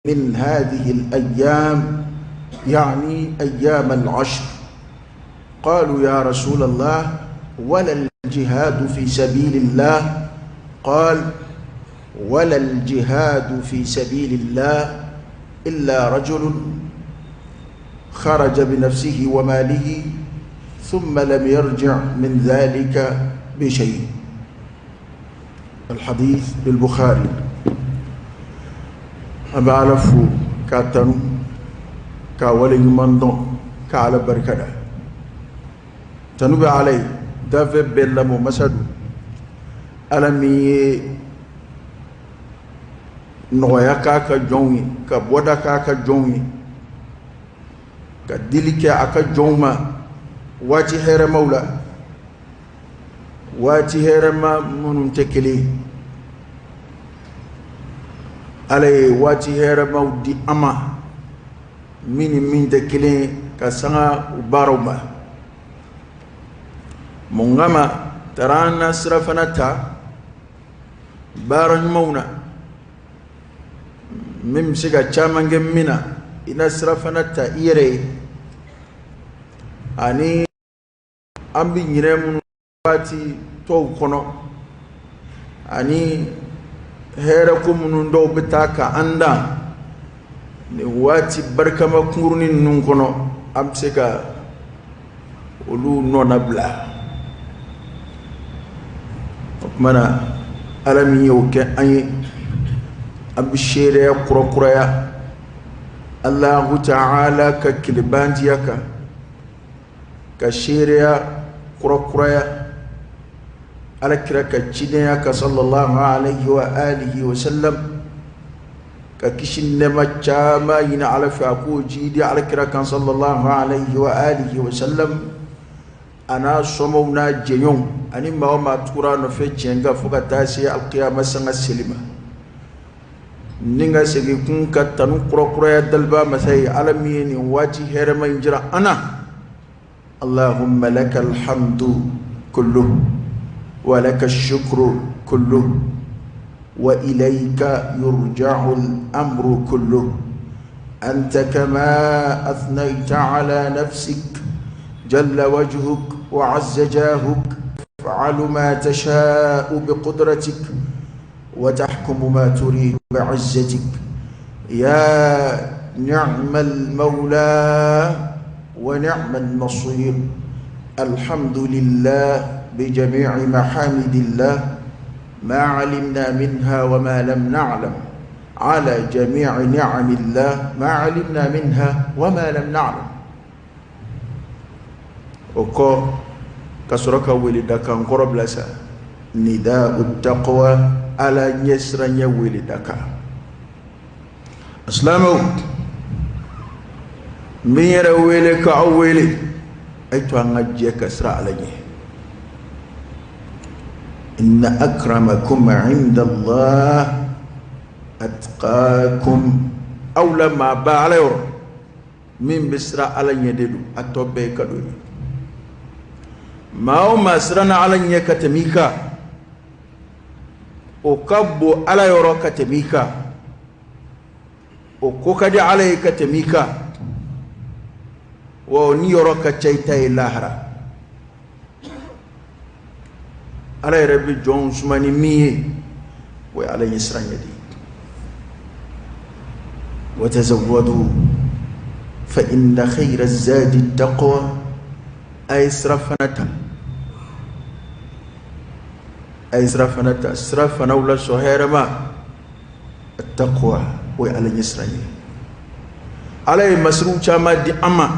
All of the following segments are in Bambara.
من هذه الأيام يعني أيام العشر. قالوا يا رسول الله ولا الجهاد في سبيل الله؟ قال ولا الجهاد في سبيل الله إلا رجل خرج بنفسه وماله ثم لم يرجع من ذلك بشيء. الحديث بالبخاري. أبعرفوا كاتنو كاولي مندون كعلى بركة تنوب علي دافع بلمو مسدو ألمي نويا كاكا جوني كبودا كاكا جوني كدلك أكا جوما واتي هير مولا واتي هير ما منتكلي علي واتي هير مودي أما من تكلي كسانا باروما مونغاما ترانا سرفنتا بارن مونا ممسكا تشامانج منا إن سرفنتا إيري أني أمبي نيرمون واتي تو كونو أني هيركم نندو بتاكا أندا واتي بركما كورني نونكونو أمسكا ولو نونابلا مانا ألمي يوكي أي أبشيري كروكريا الله تعالى ككلبانتيك كشيريا كروكريا على كرك تشينيك صلى الله عليه وآله وسلم ككشن لما تشاما ين على فاكو جيدي على كرك صلى الله عليه وآله وسلم أنا صمونا جيوم أني ما تورا نفي جنگا فوق تاسي القيامة سنة سلمة نيغا سيغي كون كتانو كروكريا دلبا مساي عالمين واتي هرما ينجرا أنا اللهم لك الحمد كله ولك الشكر كله وإليك يرجع الأمر كله أنت كما أثنيت على نفسك جل وجهك وعز جاهك تفعل ما تشاء بقدرتك وتحكم ما تريد بعزتك يا نعم المولى ونعم النصير. الحمد لله بجميع محامد الله ما علمنا منها وما لم نعلم على جميع نعم الله ما علمنا منها وما لم نعلم. وكو كسرك ولدك انقرب لسا نداء التقوى على نسرن ولدك اسلامو مير ولك اولي ايتو انجيك اسرع عليه. إن أكرمكم عند الله أتقاكم أولى ما بعليه من بسرع على يدلو أتوبة كدوي ما هو مسرنا على يكتميكا وكبو على يرو كتميكا وكوكدي على كتميكا ونيرو كتشيتا اللاهرة على ربي جون سماني مي وعلى يسران يدي. وتزودوا فإن خير الزاد التقوى أيسرفنتا سرفنا ولا سهير ما التقوى وعلى يسران على مسروع ما دي أما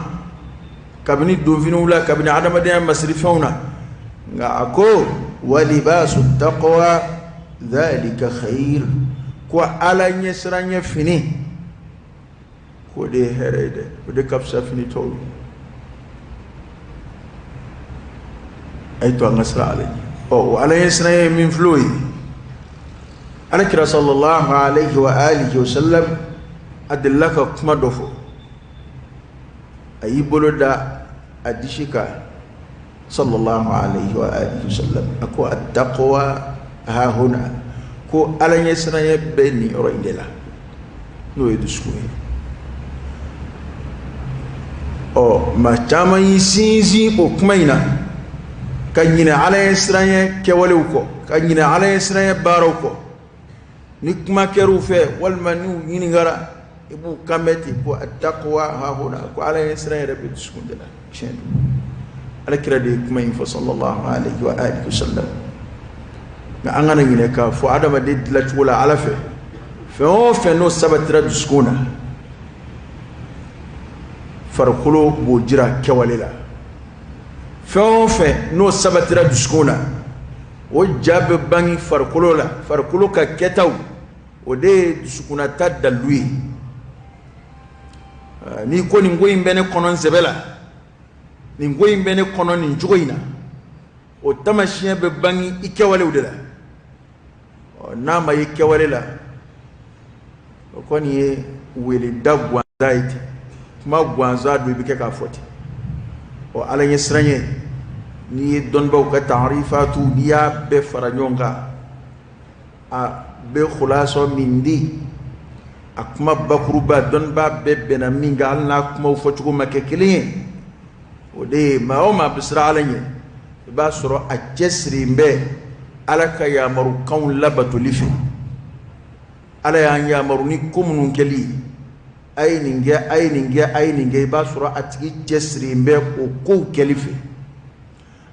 كابني دوفينو ولا كابني عدم دي مسرفونا أكو ولباس التقوى ذلك خير كو على نسران يفني كو دي هريده ودي كبسا فني تول ايتو نسر علي او على نسران من فلوي انا كرا صلى الله عليه واله وسلم ادلك كما دوفو اي بولدا ادشيكا صلى الله عليه وآله وسلم أكو التقوى ها هنا كو ألا يسرى بني رويدلا n'o ye dusukun ye. Ma caman y'i sinsin o kuma in na ka ɲinɛ Ala ye siran ɲɛ kɛwalew kɔ, ka ɲinɛ Ala ye siran ɲɛ baaraw kɔ. Ni kuma kɛr'u fɛ walima n'u ɲininkara i b'u kanbɛ ten ko attaqwa hahuna, ko Ala ye siran yɛrɛ bɛ dusukun de la. Tiɲɛ don. Alakira de ye kuma in fɔ sallallahu alaihi wa alihi wa sallam. Nka an kana ɲinɛ k'a fɔ adamaden dilancogo la Ala fɛ fɛn o fɛn n'o sabatira dusukun na, farikolo b'o jira kɛwale la. Fɛn o fɛn n'o sabatira dusukun na, o ja bɛ bangi farikolo la. Farikolo ka kɛtaw, o de ye dusukunnata dalu ye. N'i ko nin ko in bɛ ne kɔnɔ nsɛbɛ la, nin ko in bɛ ne kɔnɔ nin cogo in na, o tamasiyɛn bɛ bangi i kɛwalew de la. N'a ma ye kɛwale la, o kɔni ye weleda gansan ye ten, kuma gansan don i bɛ kɛ k'a fɔ ten. Ala ɲɛ siran ɲɛ, n'i ye dɔnnibaw ka taarifatu n'i y'a bɛɛ fara ɲɔgɔn kan, a bɛ khulasa min di, a kuma bakuruba dɔnniba bɛɛ bɛnna min kan hali n'a kumaw fɔcogo ma kɛ kelen ye. O de ye maa o maa bɛ siran Ala ɲɛ, i b'a sɔrɔ a cɛsirilen bɛ Ala ka yamarukanw labatoli fɛ. Ala y'an yamaru ni ko minnu kɛli, a ye nin kɛ, a ye nin kɛ, a ye nin kɛ, i b'a sɔrɔ a tigi cɛsirilen bɛ o kow kɛli fɛ.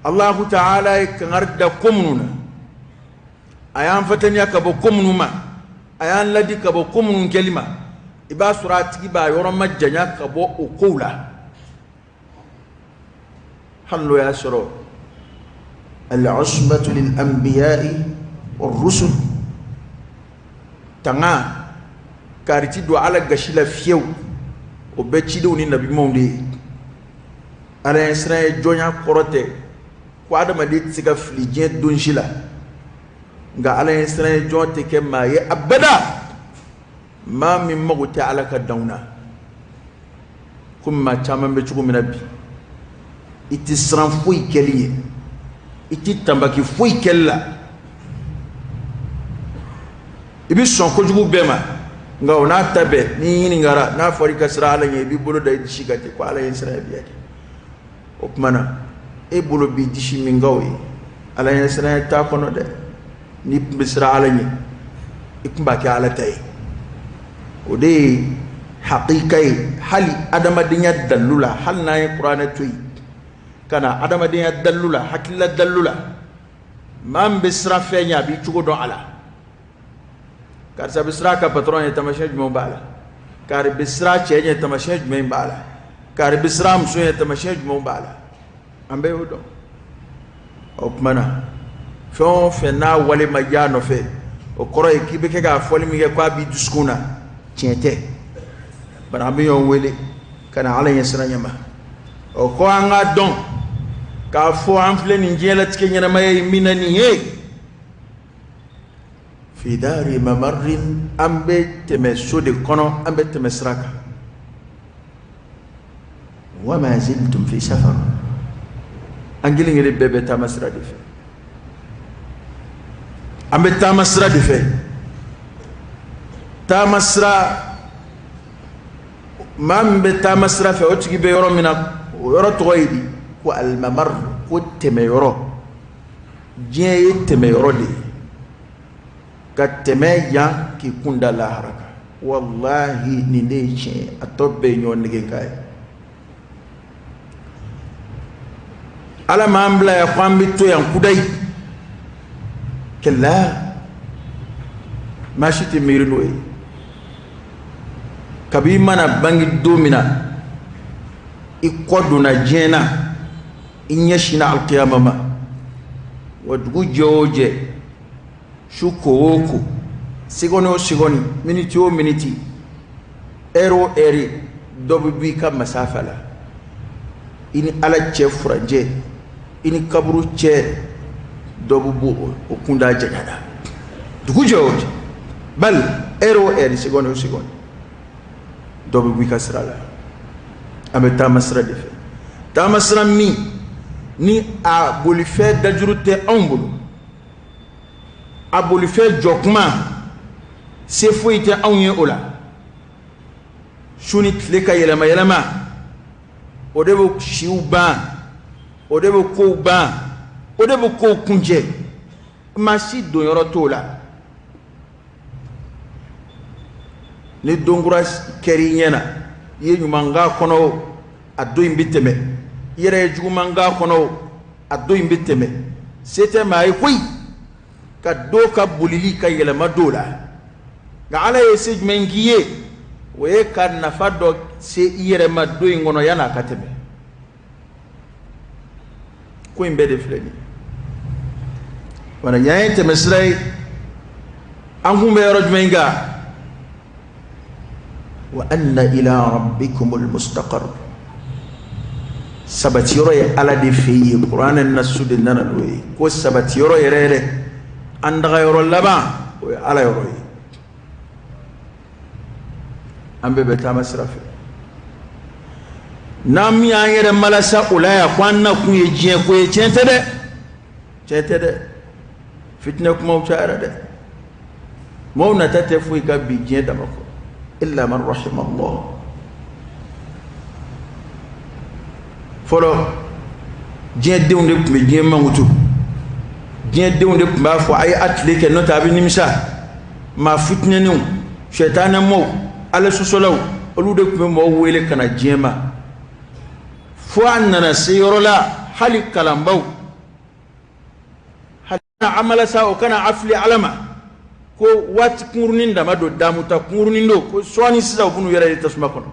Allahu Ta'ala ye kangari da ko minnu na, a y'an fataniya ka bɔ ko minnu ma, a y'an ladi ka bɔ ko minnu kɛli ma, i b'a sɔrɔ a tigi b'a yɔrɔ ma janya ka bɔ o kow la. Hali n'o y'a sɔrɔ al-usbatu lil-anbiya'i war-rusul, tanga kariti do Ala gasi la fiyewu, o bɛɛ cidenw ni nabiɲumanw de ye. Ala ye siran ye jɔnya kɔrɔ tɛ ko adamaden tɛ se ka fili diɲɛ don si la, nka Ala ye siran ye jɔn tɛ kɛ maa ye abada maa min mago tɛ Ala ka danw na. Komi maa caman bɛ cogo min na bi, i tɛ siran foyi kɛli ye, i tɛ tanbaki foyi kɛli la, i bɛ sɔn kojugu bɛɛ ma, nka o n'a ta bɛɛ n'i ɲininkara n'a fɔra i ka siran Ala ɲɛ, i b'i bolo da i disi kan ten ko Ala ye siran ye bi kɛ. O tuma na e bolo b'i disi min kan o ye, Ala ye siran ye t'a kɔnɔ dɛ. N'i tun bɛ siran Ala ɲɛ, i tun b'a kɛ Ala ta ye. O de ye hakika ye hali adamadenya dalu la, hali n'an ye kuranɛ to yen ka na adamadenya dalu la, hakilila dalu la, maa min bɛ siran fɛn ɲɛ a b'i cogo dɔn a la. Karisa bɛ siran a ka patɔrɔn ɲɛ, tamasiyɛn jumɛn b'a la? Kari bɛ siran a cɛ ɲɛ, tamasiyɛn jumɛn b'a la? Kari bɛ siran a muso ɲɛ, tamasiyɛn jumɛn b'a la? An bɛɛ y'o dɔn. O tuma na fɛn o fɛn n'a wale ma diya a nɔfɛ, o kɔrɔ ye k'i bɛ kɛ k'a fɔli min kɛ k'a b'i dusukun na, tiɲɛ tɛ. Bari an bɛ ɲɔgɔn wele ka na Ala ɲɛ siran ɲɛ ma. O kɔ an k'a dɔn k'a fɔ an filɛ nin diɲɛlatigɛ ɲɛnamaya ye min na nin ye, fi dari mamarin, an bɛ tɛmɛ so de kɔnɔ, an bɛ tɛmɛ sira kan. Wa ma ziltum fi safar, an kelen kelen bɛɛ bɛ taama sira de fɛ. An bɛ taama sira de fɛ. Taama sira, maa min bɛ taama sira fɛ o tigi bɛ yɔrɔ min na, o yɔrɔ tɔgɔ ye di ko al-mamar, ko tɛmɛyɔrɔ. Diɲɛ ye tɛmɛyɔrɔ de ye, ka tɛmɛ yan k'i kun da lahara kan. Wallahi nin de ye tiɲɛ, a tɔ bɛɛ ye ɲɔgɔn nege k'a ye. Ala m'an bila yan ko an bɛ to yan kudayi, kɛlɛ maa si tɛ miiri n'o ye. Kabi i mana bange don min na, i kɔ donna diɲɛ na, i ɲɛsinna alikiyama ma, wa dugu jɛ o jɛ, su ko o ko, seconde o seconde, minute o minute, heure o heure, dɔ bɛ bɔ i ka masafa la. I ni Ala cɛ furancɛ, i ni kaburu cɛ, dɔ bɛ bɔ o kunda janya na. Dugu jɛ o jɛ, bali heure o heure, seconde o seconde, dɔ bɛ bɔ i ka sira la. An bɛ taama sira de fɛ. Taama sira min ni a bolifɛn dajuru tɛ anw bolo, a bolifɛn jɔ kuma se foyi tɛ anw ye o la, suni tile ka yɛlɛma yɛlɛma o de bɛ siw ban o de bɛ kow ban o de bɛ kow kuncɛ maa si donyɔrɔ t'o la ni donkura kɛr'i ɲɛna i ye ɲuman k'a kɔnɔ o a don in bɛ tɛmɛ i yɛrɛ ye juguman k'a kɔnɔ o a don in bɛ tɛmɛ se tɛ maa ye koyi ka dɔ ka bolili ka yɛlɛma dɔw la nka ala ye se jumɛn k'i ye o ye ka nafa dɔ se i yɛrɛ ma don in kɔnɔ yan'a ka tɛmɛ ko in bɛɛ de filɛ nin ye wala yan ye tɛmɛsira ye an kun bɛ yɔrɔ jumɛn kan wa anna ila rabbikumul mustaqar sabatiyɔrɔ ye ala de fɛ yen kuranɛ nasu de nana n'o ye ko sabatiyɔrɔ yɛrɛ yɛrɛ an daga yɔrɔ laban o ye ala yɔrɔ ye an bɛɛ bɛ taama sira fɛ n'an min y'an yɛrɛ malasa o la yan ko an na kun ye diɲɛ ko ye tiɲɛ tɛ dɛ tiɲɛ tɛ dɛ fitinɛ kumaw cayara dɛ maaw nata tɛ foyi ka bi diɲɛ dama kɔ illa man rahimallah fɔlɔ diɲɛdenw de tun bɛ diɲɛ mankutu diɲɛdenw de tun b'a fɔ a ye a tile kɛ n'o tɛ a bɛ nimisa maa fitinɛninw sɛtanɛmaw ala sɔsɔlaw olu de tun bɛ mɔgɔw wele ka na diɲɛ ma fo a nana se yɔrɔ la hali kalanbaw hali amala sa o kana a fili ala ma ko waati kunkurunin dama don damuta kunkurunin don ko sɔɔni sisan u b'u yɛrɛ ye tasuma kɔnɔ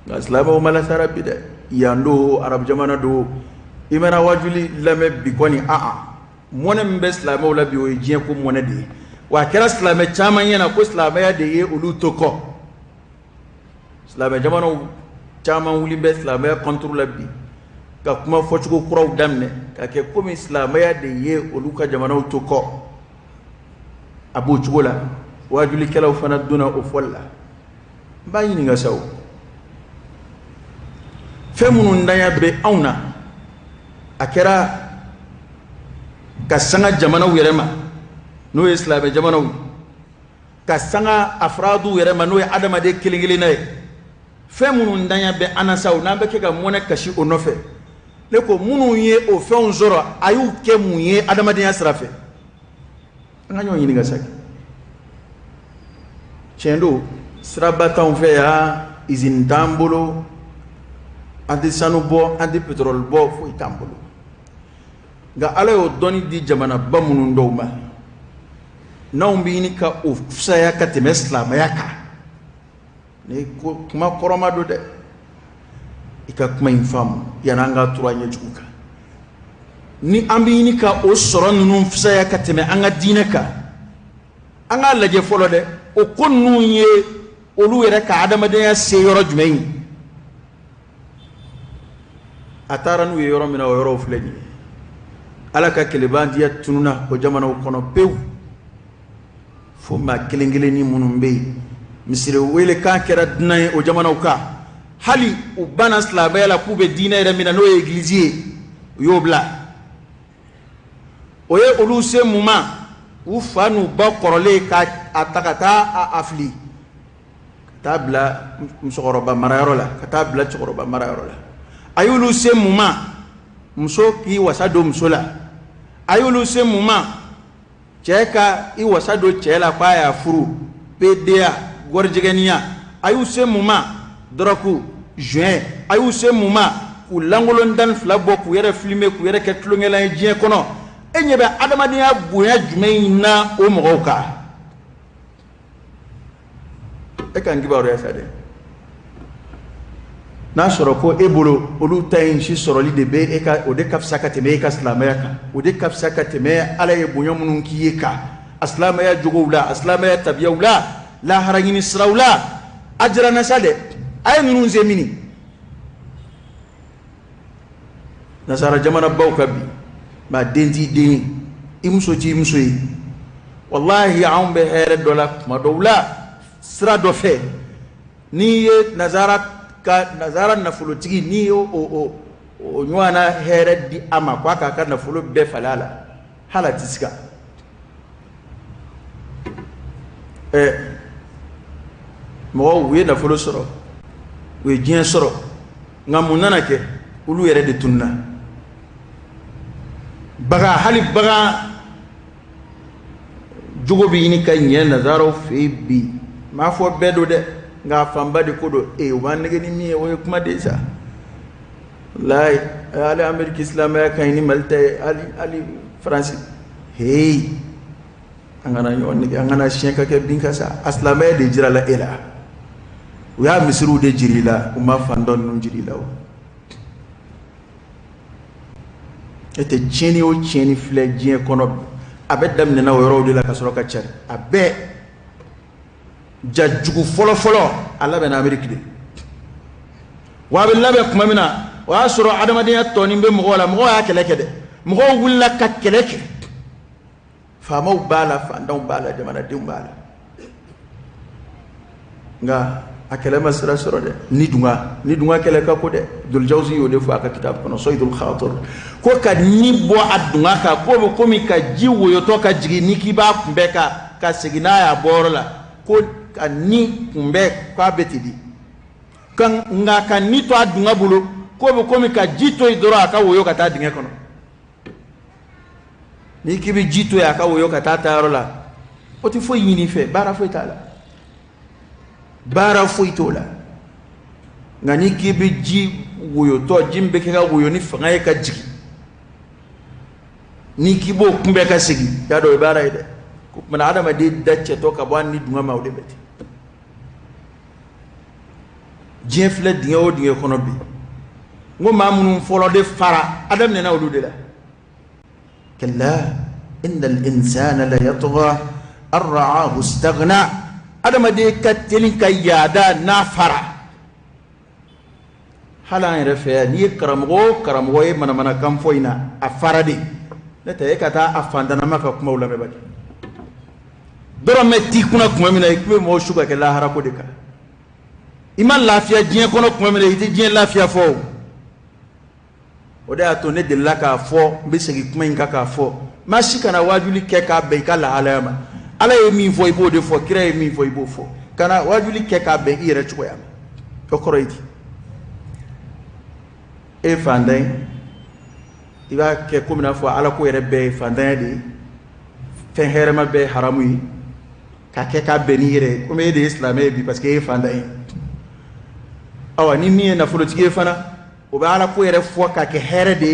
nka silamɛw malasara bi dɛ yan do arabu jamana do i mana wajuli lamɛn bi kɔni mɔnɛ min bɛ silamɛw la bi o ye diɲɛ ko mɔnɛ de ye wa a kɛra silamɛ caman ɲɛna ko silamɛya de ye olu to kɔ silamɛ jamanaw caman wuli bɛ silamɛya kɔnturu la bi ka kuma fɔcogo kuraw daminɛ ka kɛ komi silamɛya de ye olu ka jamanaw to kɔ a b'o cogo la wajulikɛlaw fana donna o fɔli la n b'a ɲininka sa o fɛn minnu ntanya bɛ anw na a kɛra ka sanga jamanaw yɛrɛ ma n'o ye silamɛ jamanaw ka sanga afradu yɛrɛ ma n'o ye adamaden kelen kelenna ye fɛn minnu ntanya bɛ an na sa o n'an bɛ kɛ ka mɔnɛ kasi o nɔfɛ ne ko minnu ye o fɛnw sɔrɔ a y'u kɛ mun ye adamadenya sira fɛ an ka ɲɔgɔn ɲininka sa tiɲɛ don siraba t'anw fɛ yan izini t'an bolo an tɛ sanu bɔ an tɛ pétrole bɔ foyi t'an bolo nka ala y'o dɔnni di jamanaba minnu dɔw ma n'anw bɛ ɲini ka o fisaya ka tɛmɛ silamɛya kan ni kuma kɔrɔma don dɛ i ka kuma in faamu yanni an ka turu an ɲɛjugu kan ni an bɛ ɲini ka o sɔrɔ ninnu fisaya ka tɛmɛ an ka diinɛ kan an k'a lajɛ fɔlɔ dɛ o ko ninnu ye olu yɛrɛ ka adamadenya se yɔrɔ jumɛn ye a taara n'u ye yɔrɔ min na o yɔrɔw filɛ nin ye ala ka kɛlɛbandiya tununa o jamanaw kɔnɔ pewu fo maa kelen kelennin minnu bɛ yen misiri wele kan kɛra dunan ye o jamanaw kan hali u banna silamɛya la k'u bɛ diinɛ yɛrɛ min na n'o ye egilizi ye u y'o bila o ye olu se mun ma u fa n'u ba kɔrɔlen ka a ta ka taa a fili ka taa bila musokɔrɔba marayɔrɔ la ka taa bila cɛkɔrɔba marayɔrɔ la a y'olu se mun ma muso k'i wasa don muso la a y'olu se mun ma cɛ ka i wasa don cɛ la k'a y'a furu pedeya warijɛgɛniya a y'u se mun ma dɔrɔku juin a y'u se mun ma k'u lankolon tan fila bɔ k'u yɛrɛ filime k'u yɛrɛ kɛ tulonkɛla ye diɲɛ kɔnɔ e ɲɛ bɛ adamadenya bonya jumɛn na o mɔgɔw kan e ka n kibaruya sa dɛ n'a sɔrɔ ko e bolo olu ta in si sɔrɔli de bɛ e ka o de ka fisa ka tɛmɛ e ka silamɛya kan o de ka fisa ka tɛmɛ ala ye bonya minnu k'i ye kan a silamɛya jogow la a silamɛya tabiyaw la lahara ɲini siraw la a diyara sa dɛ a ye ninnu se mini nasara jamana baw ka bi maa den t'i den ye i muso t'i muso ye wallahi anw bɛ hɛrɛ dɔ la kuma dɔw la sira dɔ fɛ n'i ye nazara nafolotigi n'i y'o o ɲɔgɔnna hɛrɛ di a ma k'a k'a ka nafolo bɛɛ falen a la hali a tɛ se ka mo we na folo soro we jien soro ngamu nana ke ulu yere de tunna baga hali baga jugo bi ni kan yen na zaro fe bi ma fo bedo de nga famba de kodo e wan ne ni mi o kuma de sa wallahi ali amerika islam ya kan ni malta ali france hey angana yon ni angana shenka ke binka sa aslama de jira la ela ya misru de jirila uma fandon nun jirila o ete cheni o cheni fle jien kono abe dam ne na woro de la kasoro ka chari abe jajugu folo alla be na amerika de wa be labe kuma mina wa suru adamadiya toni be mo wala mo ya keleke de mo wulla ka keleke fa mo bala fa ndaw bala de mana de bala nga akele masra soro de ni dunga keleka ko de dul jawzi yo de fa ka kitab kono sayyidul khatir ko ka ni bo adunga ka ko mi ka jiwo yo to ka jigi ni ki ba mbeka ka sigina ya borla ko ka ni kumbe ka betidi kan nga ka ni to adunga bulo ko mi ka jito idoro aka woyo ka ta dinge kono ni ki bi jito ya ka woyo ka ta tarola o ti fo yini fe bara fo itala bara fo itola nga ni ki bi ji woyo to jimbe ke ka woyo ni fanga e ka jigi ni ki bo kumbe ka sigi ya do bara ide ko mana adama de dacce to ka ban ni dunga mawde beti jefle dinge o dinge kono bi ngo mamunum folo de fara adam ne na wulude la kalla innal insana la yatgha ar-ra'ahu istaghna adam de katelin kayada na fara halan refe ni karamgo e mana kam foina a farade ne te kata afandana maka kuma ulame baki doro metti kuna kuma mina ikwe mo shuga ke la harako de ka iman lafiya jien kono kuma mina ite jien lafiya fo o da to ne de la ka fo be segi kuma inka ka fo ma shika na wajuli ke ka be ka la alama ala e mi fo ibo de fo kira e mi fo ibo fo kana wajuli ke ka be ire chuko ya to koroiti e fandai iba ke kumina fo ala ko ere be fandai de fen herema be haramu yi ka ke ka be ni ire ko me de islam e bi parce que e fandai awa ni mi na folo tige fana o ba ala ko yere fo ka ke here de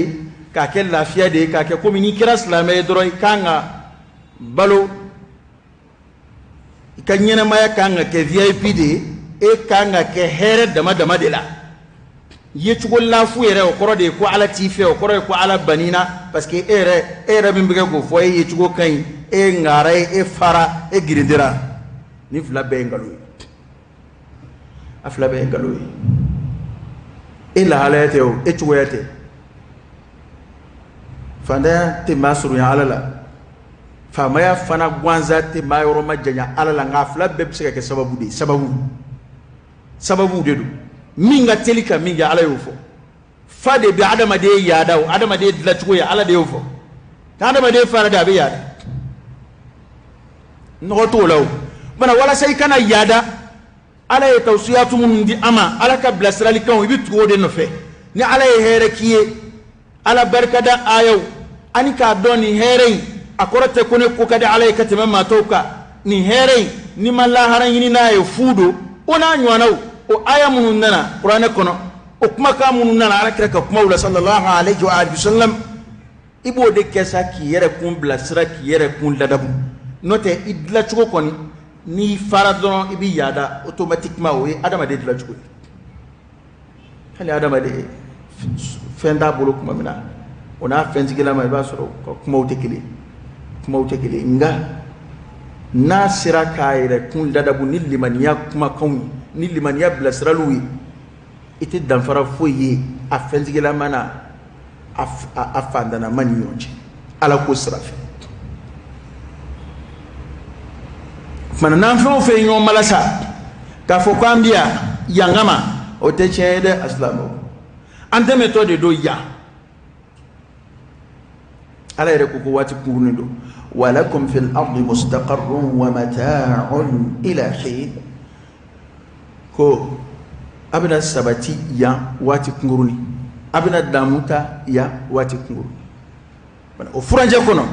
ka ke lafiya de ka ke komi ni kira islamai doro kanga balo ikanyena maya kanga ke VIP de e kanga ke here dama de la ye chugo lafu yere o koro de ko ala tife o koro ko ala banina parce que ere bi mbege go fo ye chugo kan e ngara e fara e girindira ni fla be ngalo afla be ngalo ila halate o e chugo yate fanda te masuru ya alala fama ya fana gwanza te mayoro majanya alala ngafla be bisika ke sababu de do minga telika minga ala yofo fade bi adama de yada adama de la chugo ya ala de yofo adama de fara da be yada no to law bana wala sai kana yada ala ya tawsiyatu mun di ama ala ka blasrali kan ibi tugo de no fe ni ala ya here kiye ala barkada ayo ani ka doni here akorate kone ko kada ala ya katama matoka ni here ni malaharan yini na ya fudo ona nywanau o aya munun nana qur'ana kono o kuma ka munun nana ala kira ka kuma wala sallallahu alaihi wa alihi wasallam ibo de kessa ki yere kun blasra ki yere kun ladabu note idla chugo koni ni faradon ibi yada automatiquement o adama de idla chugo hali adama de fenda bolo kuma mina ona fentigela ma ba soro kuma utekele nga na sira kaire kun ladabu ni limaniya kuma kauni ni limaniya blasraluwi ite danfara foye a fentigela mana a fandana mani yonje ala ko sirafi mana nan fe nyon malasa ka fo kwambia yangama o te chede aslamo ante metode do ya ala yere ko wati kurni do walakum fil ardi mustaqarrun wa mata'un ila hin ko abina sabati ya wati kunguruni abina damuta ya wati kunguru bana o furanje kono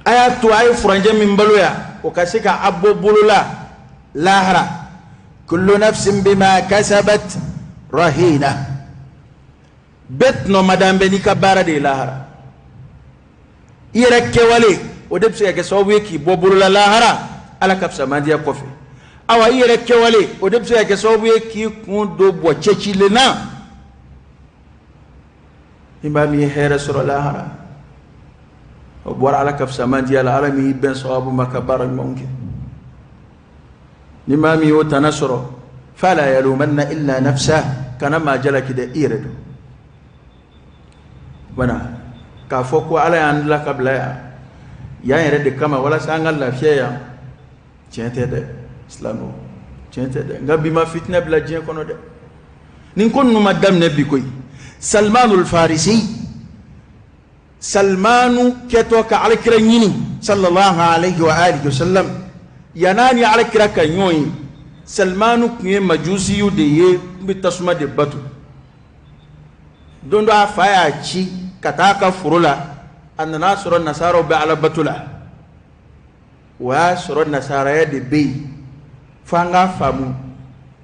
aya to ay furanje min baloya o kasika abbo bulula lahara kullu nafsin bima kasabat rahina bet no madambe ni kabara de lahara ire kewale o debse ke so weki bo bulula lahara ala kapsa mandia kofi awa ire kewale o debse ke so weki kun do bo chechile na imami hera sura lahara o bor ala kapsa mandia la alami ben sawabu makabara mumkin nimami o tanasoro fala yalumanna illa nafsa kana ma jalaki de iredo wana ka foko ala yan la kabla ya yere de kama wala sangal la fiya tiente de islamo tiente de ngabi ma fitna bla jien kono de nin kon no madam nabi koy salmanul farisi salmanu keto ka alkira nyini sallallahu alaihi wa alihi wasallam yanani alkira ka nyoyi salmanu kuye majusi yu de ye bitasuma de batu dondo afaya ci kataka furula annana sura nasara bi ala batula wa sura nasara ya de be fanga famu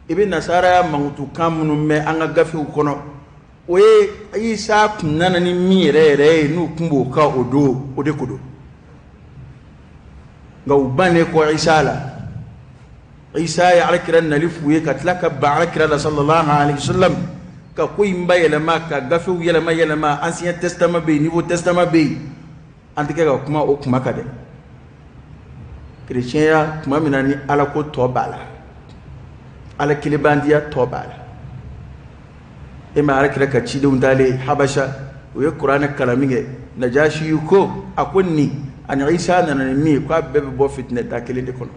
ibi nasara ya mangutu kamunu me anga gafi kono we isa kunana ni mirere nu kumbo ka odo ode kodo nga ubane ko isa ya alkira nalifu ye katlaka ba alkira sallallahu alaihi wasallam ka koy mbayela maka gafe yela ma ancien testament be nouveau testament be antike ka kuma o kuma kade chrétien ya kuma minani ala ko tobala ala kilibandia tobala e ma alkira ka ci de undale habasha o ye qur'an kalaminge najashi yuko akonni an isa nanani mi ko bebe bo fitne ta kele de kono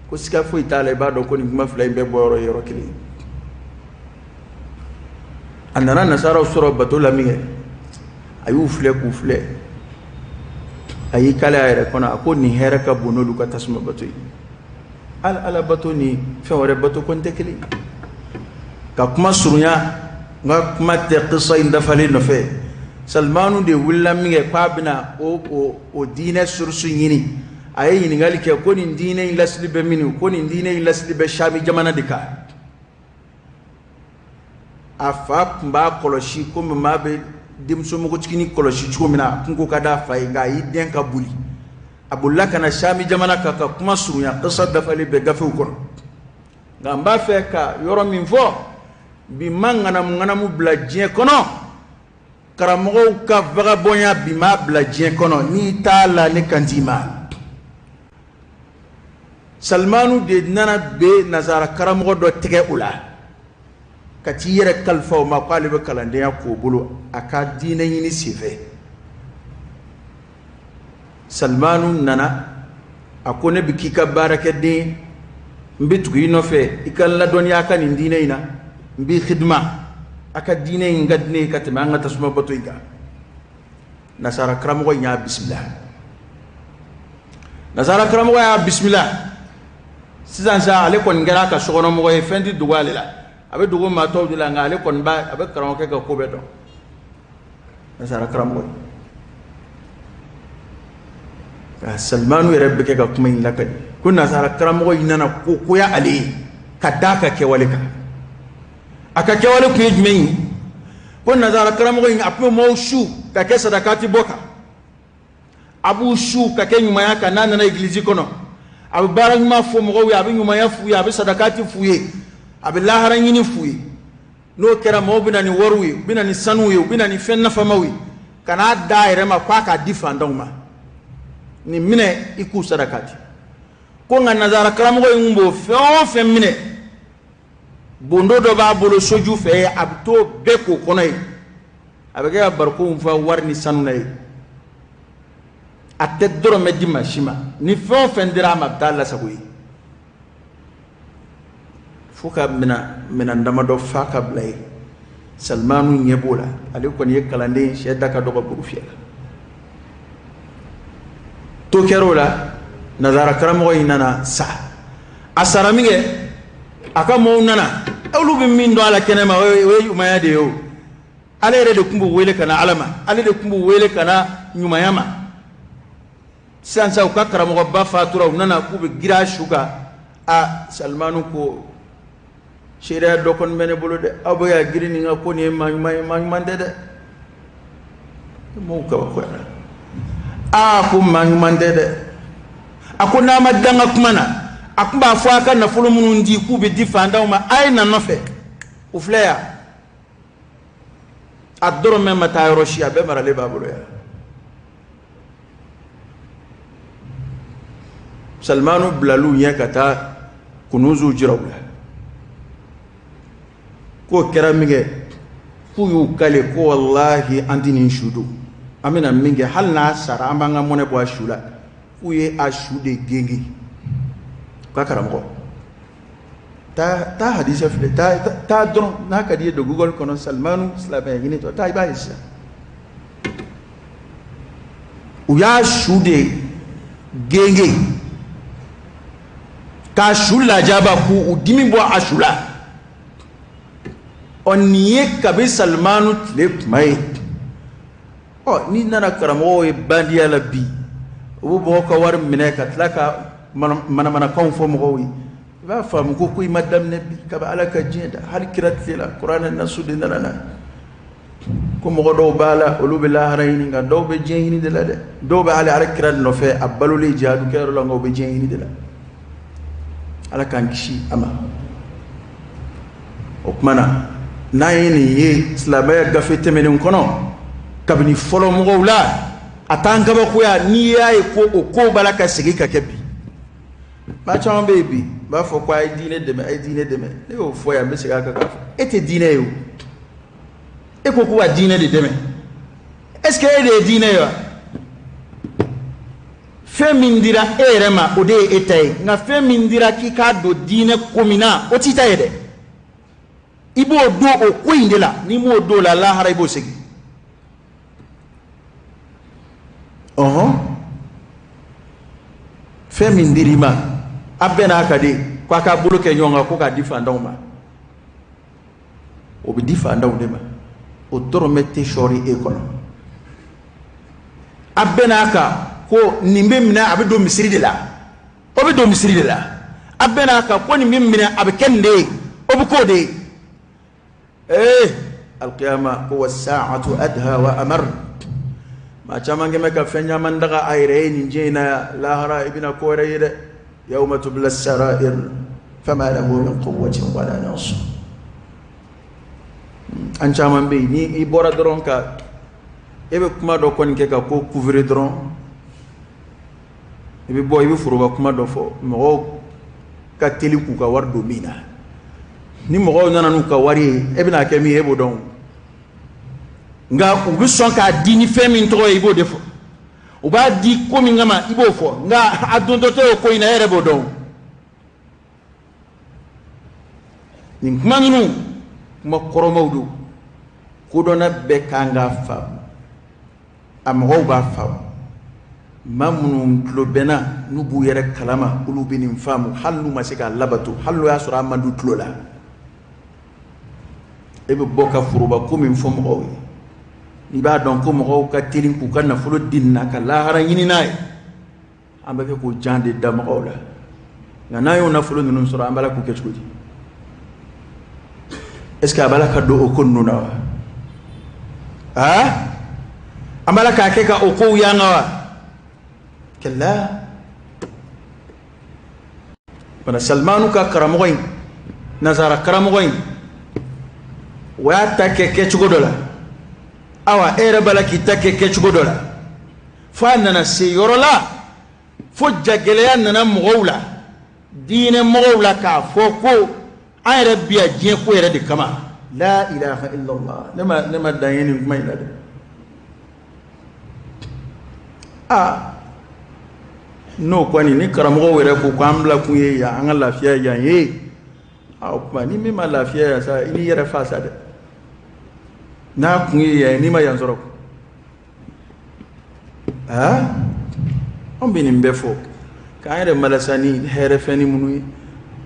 ko sika fo itale ba do ko ni ma flay be booro yoro kele andana nasara sura batula minge ayu fle ku fle ayi kala ayre kono akoni hera ka bonolu ka tasma batoy ala batoni fewre bato konte kele ka kuma surunya nga kuma te qissa inda fali no fe salmanu de wulla minge kwabina o dine sursu yini ayi ni ngali ke ko ni dine lasli be minu ko ni dine lasli be shami jamana dika afa mba koloshi ko mabe dimso mo ko tikini koloshi chumina kunko kada fay ga yi den ka buli abulla kana shami jamana ka kuma surunya qissa da fali be gafu ko ngamba fe ka yoro min fo bi mangana mu bladje kono karamogo ka vagabonya bima bladje kono ni tala ne kantima salmanu de nana be nazara karamogo do tege ula kati yere kalfa ma kwale be kalande ya ko bulu aka dina yini sive salmanu nana akone bikika barake de mbitu yino fe ikalla donya kan dina ina mbi khidma aka dine ngadne katama nga tasuma batoyga nasara kramo nya bismillah nasara kramo ya bismillah sizan sa ale kon ngara ka sogono mo e fendi dugale la abe dugo ma to dula nga ale kon ba abe kramo ke ko bedo nasara kramo salmanu rabbi ke ka kuma illa kadi kun nasara kramo inana ko ya ali kadaka ke walika aka kewale ku yejmeyi ko nazara karamogo yin apu mo shu ka ke sadakati boka abu shu ka ke nyuma ya kana na iglesia kono abu baran ma fo mo wi abu nyuma ya fu ya abu sadakati fuye abu laharan yini fuye no kera mo binani worwi binani sanwi binani fenna famawi kana daire ma kwa ka difandoma ni mine iku sadakati ko nga nazara karamogo yin mbo fe mine bondo do ba bolo soju fe abto beko konay abege barko fa warni sanunay atte doro medji mashima ni fo fendira mabdalla sagoyi fuka mina ndama do faka blay salmanu nyebola ali kon yekalande shedda ka do ko burufiya to kerola nazara karamo inana sa asaraminge aka mo nana olu bi min do ala kenema we yumaya de yo ale re de kumbu wele kana alama ale de kumbu wele kana nyumayama sansa ka karamo ba fatura nana ku be gira shuka a Salmanu ko shira do kon mene bolo de abo ya girini nga ko ni mande de mo ka ko a ko mande de akuna madanga kumana akumba fo aka na folo munu ndi ku be difanda uma ay na nofe u flea adoro me mata roshia be marale babolo ya Salmanu blalu yakata kunuzu jirawla ko keramige ku yu kale ko wallahi andini shudu amina minge halna sara ambanga mone bo ashula ku ye ashude gengi ka karamgo ta hadisa fle ta don na kadiye do Google kono Salmanu slave ngini to ta ibaisa u ya shude gengi ka shula jaba ku udimi bo ashula oniye kabi Salmanu tle mai ni nana karamo e bandiya la bi o bo ko war mine ka tlaka mana kan fo mo wi ba fam ko kuy madam nabi ka ba alaka jinda hal kirat la qur'an an-nasud nana ko mo do bala ulu billahi hayni nga do be jeyni de la de do be ala kirat no fe abalu li jadu kero la ngo be jeyni de la ala kan kishi ama okmana nayini ye islamaya gafete menen kono kabini folo mo wala atanga ba ko ya ni yayi ko ko balaka sigi ka kebi ba chon baby ba fo ko ay dine deme ne o fo ya be siga ka ka ete dine yo e ko wa dine de deme est-ce que de dine yo femindira erema ode etay nga femindira ki ka do dine komina o tita yede ibo do o ko indela ni mo do la la hara ibo segi femindirima abena akade kwa ka buluke nyonga ko ka difanda uma o bi difanda udema o toro mette shori e kono abena ka ko nimbe mina abido misiri de la o bi do misiri de la abena ka ko nimbe mina abikende o bi ko de alqiyama huwa as-sa'atu adha wa amar ma chamange meka fenya mandaga ayre ni jina lahara ibina koreyde yawma tubla as-sarair fama lahu min quwwatin wala nasr an chaman be ni i bora dron ka ebe kuma do kon ke ka ko couvrir dron ebe boy bi furuba kuma do fo mo ka teliku ka war do mina ni mo nana nu ka wari ebe na ke mi ebo don nga ubi son ka dini femi ntoro ibo defo uba di komi ngama ibo fo nga adondo to ko ina ere bodon ni manginu ma koromawdu ko dona be kanga fa am roba fa mamnu tlobena nubu yere kalama ulubini famu halu masika labatu halu yasura mandu tlola ebe boka furuba komi fo mo ni ba don ko mo ka tilin ku kan na fulo dinna ka lahara yini nay amba ke ko jande dam awla nga nayo na fulo nunu sura ambala ku kechudi est ce que abala ka do o konnu na ambala ka ke ka o ko yanga kala bana Salmanu ka karamoy nazara karamoy wa ta ke kechugodola awa ere bala kitake kechugodola fa nana se yorola fo jageleya nana mogowla dine mogowla ka fo ko ayre biya je ko ere de kama la ilaha illa allah nema dayeni mayla de no kwani ni karamogo were ko kwambla ku ye ya an lafiya ya ye kuma ni mi ma lafiya ya sa ini yere fa sa de na kunye ya ni ma yanzoro on binin befo ka ayre malasani here feni munu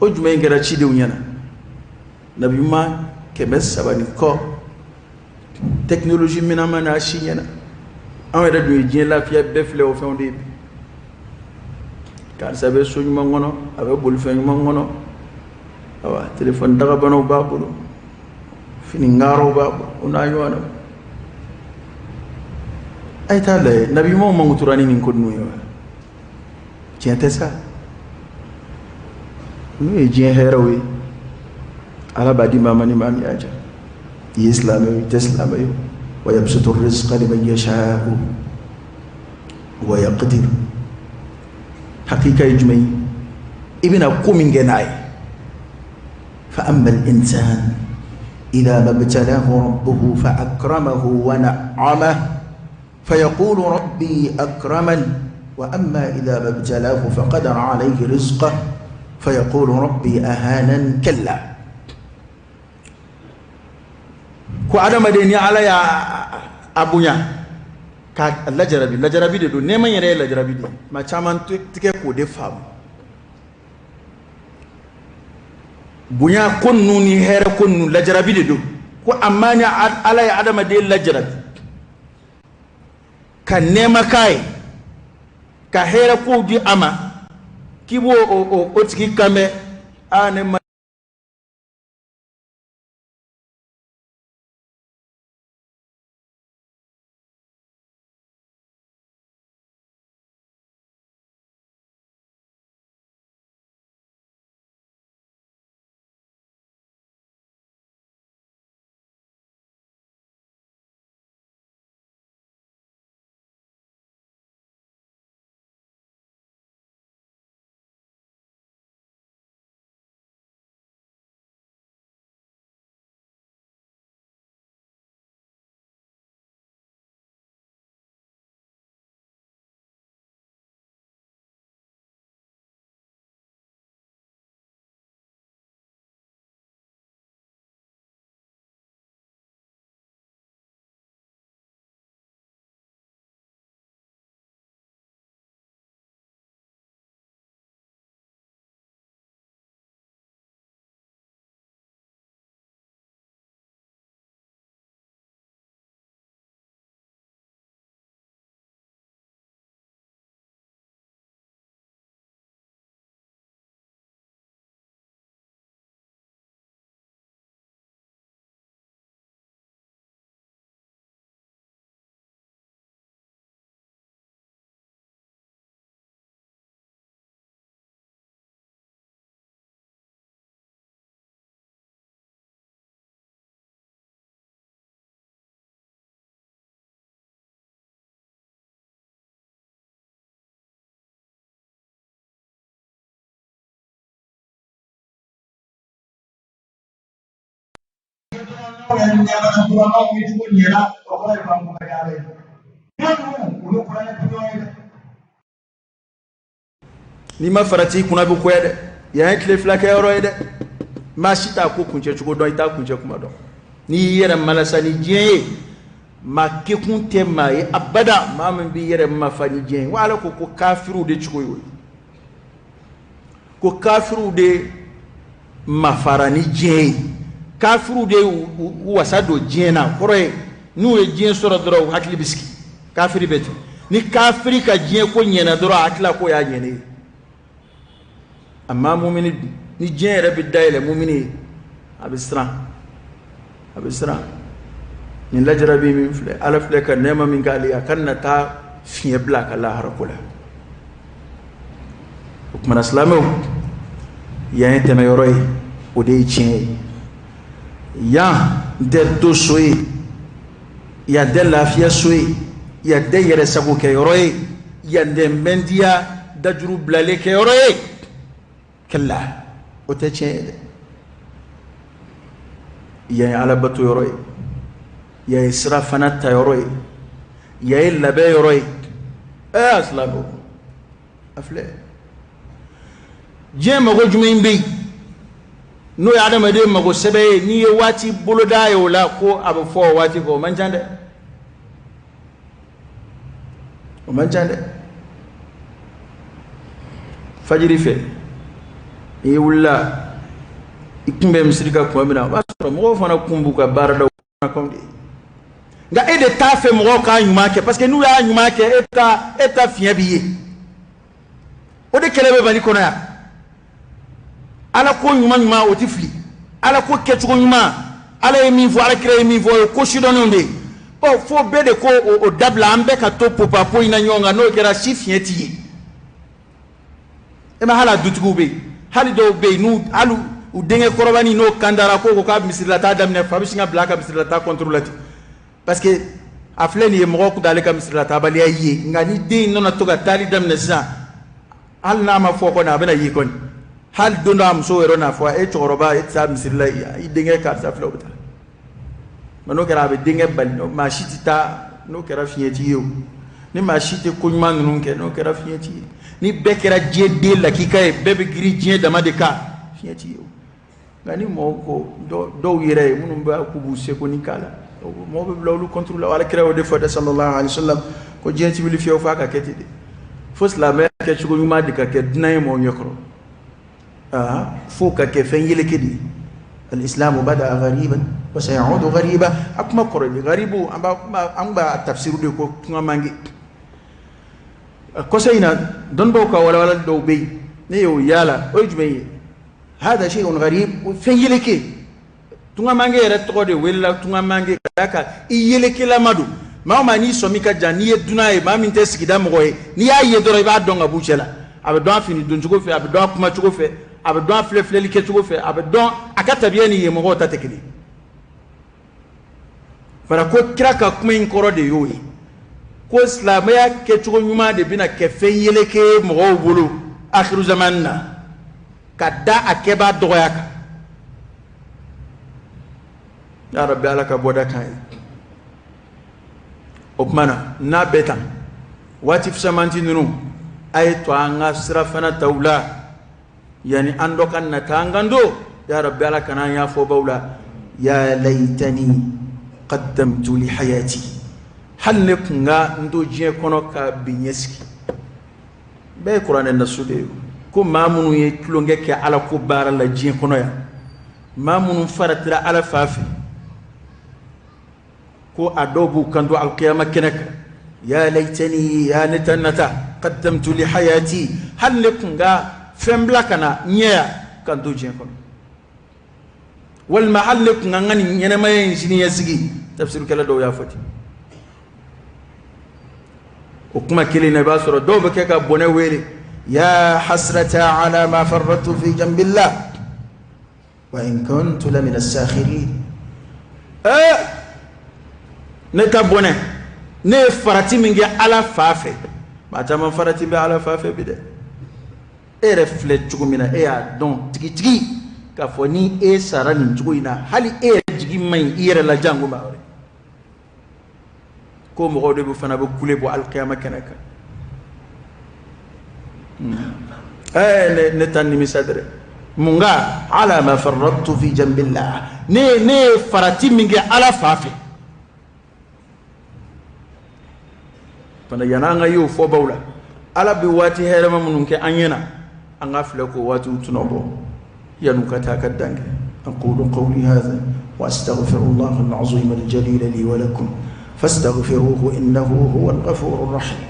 o jumay ngara ci de unyana nabi ma kɛmɛ saba ni kɔ technologie mina ma na si ɲɛna an yɛrɛ dun ye diɲɛ lafiya bɛɛ filɛ o fɛnw de ye karisa bɛ so ɲuman kɔnɔ a bɛ bolifɛn ɲuman kɔnɔ awa téléphone dagabanaw b'a bolo fini ŋaaraw b'a bolo o n'a ɲɔgɔn na a ye t'a lajɛ nabi ɲumanw mankutura ni nin ko ninnu ye wa tiɲɛ tɛ sa n'u ye diɲɛ hɛrɛw ye ala b'a di maa ma ni maa min y'a diya i ye silamɛ ye i tɛ silamɛ ye wa yabsutu rizqa liman yasha'u wa yaqdir hakika ye jumɛn ye i bɛna ko min kɛ n'a ye fa amma al-insan idha mabtalahu rabbuhu fa akramahu wa na'amahu فيقول ربي أكرمن وأما إذا ما ابتلاه فقدر عليه رزقه فيقول ربي أهانن كلا ko adamaden ya ala ya abunya ka lajarabi de do neman yɛrɛ ye lajarabi de ma caman tigɛ k'o de faamu bonya ko ninnu ni hɛrɛ ko ninnu lajarabi de do ko amma ni ala ya adamaden lajarabi ka nɛɛma k'a ye ka hɛrɛ kow di a ma k'i b'o o tigi kanbɛ a ne ma ni ma farati kuna bɛ koya dɛ yan ye tile fila kɛ yɔrɔ ye dɛ maa si t'a ko kuncɛ cogo dɔn i t'a kuncɛ kuma dɔn n'i y'i yɛrɛ malasa ni diɲɛ ye maa kɛkun tɛ maa ye abada maa min b'i yɛrɛ mafa ni diɲɛ ye wa ala ko kafiriw de cogo ye o ye ko kafiriw de mafara ni diɲɛ ye kafiriw de wasa don diɲɛ na kɔrɔ ye n'u ye diɲɛ sɔrɔ dɔrɔn u hakili bɛ sigi kafiri bɛ ten ni kafiri ka diɲɛ ko ɲɛna dɔrɔn a hakili ko y'a ɲɛnen ye amma mumini ni diɲɛ yɛrɛ bɛ dayɛlɛ mumini ye a bɛ siran nin lajarabi min filɛ ala filɛ ka nɛɛma min k'ale a kana taa fiɲɛ bila a ka lahara ko la o tumana silamɛw yan ye tɛmɛyɔrɔ ye o de ye tiɲɛ ye yan tɛ to so ye yan tɛ lafiya so ye yan tɛ yɛrɛ sago kɛyɔrɔ ye yan tɛ mɛndiya dajuru bilalen kɛyɔrɔ ye kɛla o tɛ tiɲɛ ye dɛ yan ye alabato yɔrɔ ye yan ye sira fana ta yɔrɔ ye yan ye labɛn yɔrɔ ye a silamɛw a filɛ diɲɛ mago jumɛn bɛ yen n'o ye adamaden mago sɛbɛ ye n'i ye waati boloda ye o la ko a bɛ fɔ o waati kɔ o man ca dɛ o man ca dɛ fajiri fɛ n'i wulila ikumbe misrika kuma mina basoro mo fana kumbuka barada comme nga e de ta fe mo ka nyuma ke parce que nous ya nyuma ke eta fien biye o de kelebe bani kono ya ala ko nyuma o tifli ala ko ketugo nyuma ala emi vo ala kire emi vo ko shidononde o fo be de ko o dabla ambe ka to popa po ina nyonga no kera shifien ti e ma hala dutugo be hali do be nu alu u denge korobani no kandara ko ka misirla ta damne fa bisinga blaka misirla ta contrôlati parce que afleni ye mo ko dale ka misirla ta bali ayi ngani de no na to ga tali damne sa al na ma fo ko na bena yi kon hal dondo am so wero na fo e choroba e sa misirla i denge ka sa flobta mano kera be denge bali no ma shitita no kera fieti yo ni ma shite ko nyuma nunu ke no kera fieti ni bekera je de la kikae bebe giri je dama de ka fieti yo ngani moko do yire munum ba kubu se ko ni kala mo be lawlu contrôle wala krewo de fode sallallahu alaihi wasallam ko jenti bi li fiyo fa ka ketide fos la mer ke chugo nyuma de ka ke dinay mo nyokro fo ka ke fen yele kedi الاسلام بدا غريبا وسيعود غريبا اكما قرب غريب amba tafsiru de ko ngamangi ko sayna don boka wala do be ne yo yala o jumeye هذا شيء غريب وفين يلكي تونغا مانغي رتقودي ولا تونغا مانغي كاكا يلكي لا مادو ما ما ني سومي كجانيه دوناي ما من تسكي دام غوي ني اي دوري با دونغا بوچلا ابي دون فيني دون جوغو في ابي دون كما جوغو في ابي دون فلفل لي كجوغو في ابي دون akata bieni ye mo ta tekili para ko kraka kuma in koro de yoyi ko islamaya ke chugo nyuma de bina ke fen yeleke mo bulu akhiru zamanna kada akeba doyaka ya rabbi alaka boda kai opmana na betan wati fsamanti nunu ay to anga srafana tawla yani ando kan na tangando ya rabbi alaka na ya fo bawla ya laitani qaddamtu li hayati halle kunga ndo je kono ka binyeski be qur'an na sude ko mamunu ye tulonge ke ala ko bara la jin kono ya mamunu faratira ala fafi ko adobu kando al qiyamah kenaka ya laitani ya nitanata qaddamtu li hayati hal kunga fembla kana nya kando jin kono wal mahall kunga ngani nyene mayen sini yasigi tafsir kala do ya fati o kuma kele na basoro do be ka bone wele يا حسرة على ما فرطت في جنب الله وإن كنت لمن الساخرين نتابونه نفرتي منجي على فافي ما تام فرتي بي على فافي بده رفلت جومينا دون تيجي كفوني ساراني جوينا هالي جيجي ماي لا جانغو باوري كوم غودو بو فنا بو كولي بو القيامه كنكا نتاني مسادر munga ala ma farrattu fi jambillah ne farati mingi ala fafi pana yananga yu fo bawla ala bi wati herema mununke anyena anga fle ko watu tunobo yanu kata kadange aqulu qawli hadha wa astaghfirullah al-azim al-jalil li wa lakum fastaghfiruhu innahu huwal ghafurur rahim.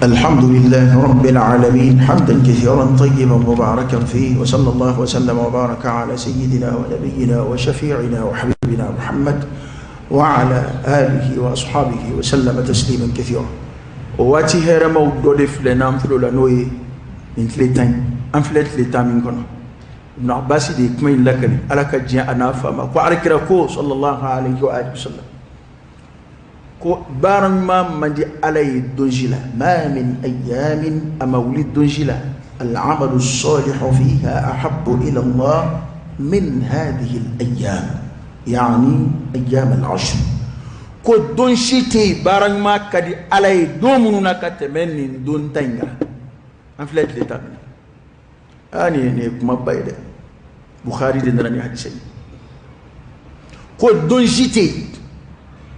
الحمد لله رب العالمين حمدا كثيرا طيبا مباركا فيه وصلى الله وسلم وبارك على سيدنا ونبينا وشفيعنا وحبيبنا محمد وعلى آله وأصحابه وسلم تسليما كثيرا. واتي هير مودود فلنا أمفلو لنوي من ثلاثين أمفلت ثلاثة من كنا ابن عباس دي كمين لكني ألك جاء أنا فما وعليك ركو صلى الله عليه وآله وسلم بارن ما مدي علي دنجلة ما من أيام أمولد دنجلة العمل الصالح فيها أحب إلى الله من هذه الأيام يعني أيام العشر كو دنشتي بارن ما كدي علي دومنا كتمنين دون تنجا أنفلت لتامن أني ما بايدة بخاري دنراني حديثي كو دنشتي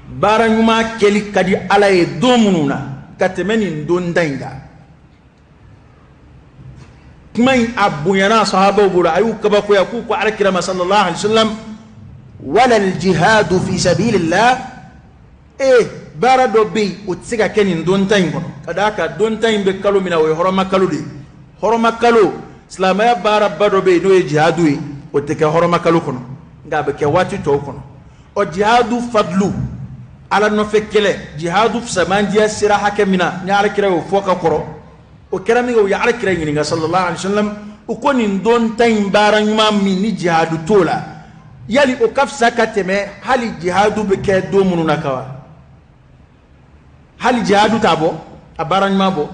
baranyuma keli kadi ala ye domununa katemeni ndondainga كمين أبو ينا صحابه وبولا أيوك كبكو يكوكو على كرام صلى الله عليه وسلم ولا الجهاد في سبيل الله bara do be o tsiga kenin don time kono kadaka don time be kalu mina we horoma kalu de horoma kalu islamaya bara bado be no jihadu e o te ka horoma kalu kono nga be ke wati to kono o jihadu fadlu ala no fekele jihadu samandiya sira hakemina nyaara kira o foka koro o kerami o yaara kira ngini nga sallallahu alaihi wasallam o koni don time bara nyuma min ni jihadu tola yali o kafsa kateme hali jihadu be ke do mununa kawa hal jihadu tabo abaran mabo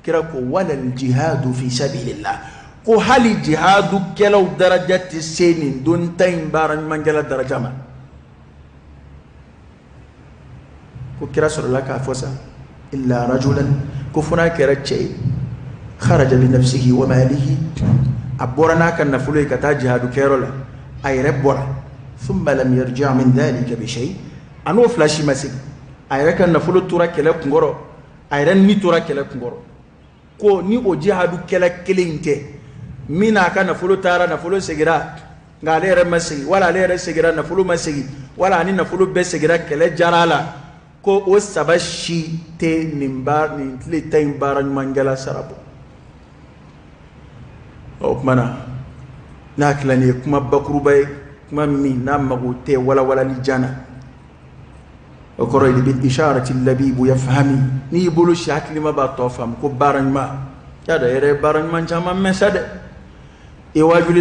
kira ko wala al jihadu fi sabilillah ko hal jihadu kelaw darajati senin don tayin baran mangala darajama ko kira sallallahu ka fosa illa rajulan ko funa kira ce kharaja li nafsihi wa malihi aborana kan nafulu ka ta jihadu kerola ay rebora thumma lam yarji' min dhalika bi shay anu flashi masik ayre kan nafulu tura kele kungoro ayre ni tura kele kungoro ko ni o jihadu kele kelinte mina kan nafulu tara nafulu segira ngale re masigi wala le re segira nafulu masigi wala ni nafulu be segira kele jarala ko o sabashi te nimbar ni le tay baran mangala sarabo o mana naklani kuma bakuru bay kuma mi na magote wala li jana وكروي بالإشارة اللبيب يفهمي ني بولو شكل ما بطوفهم كبارن ما هذا يرى بارن ما جامع مسد يواجه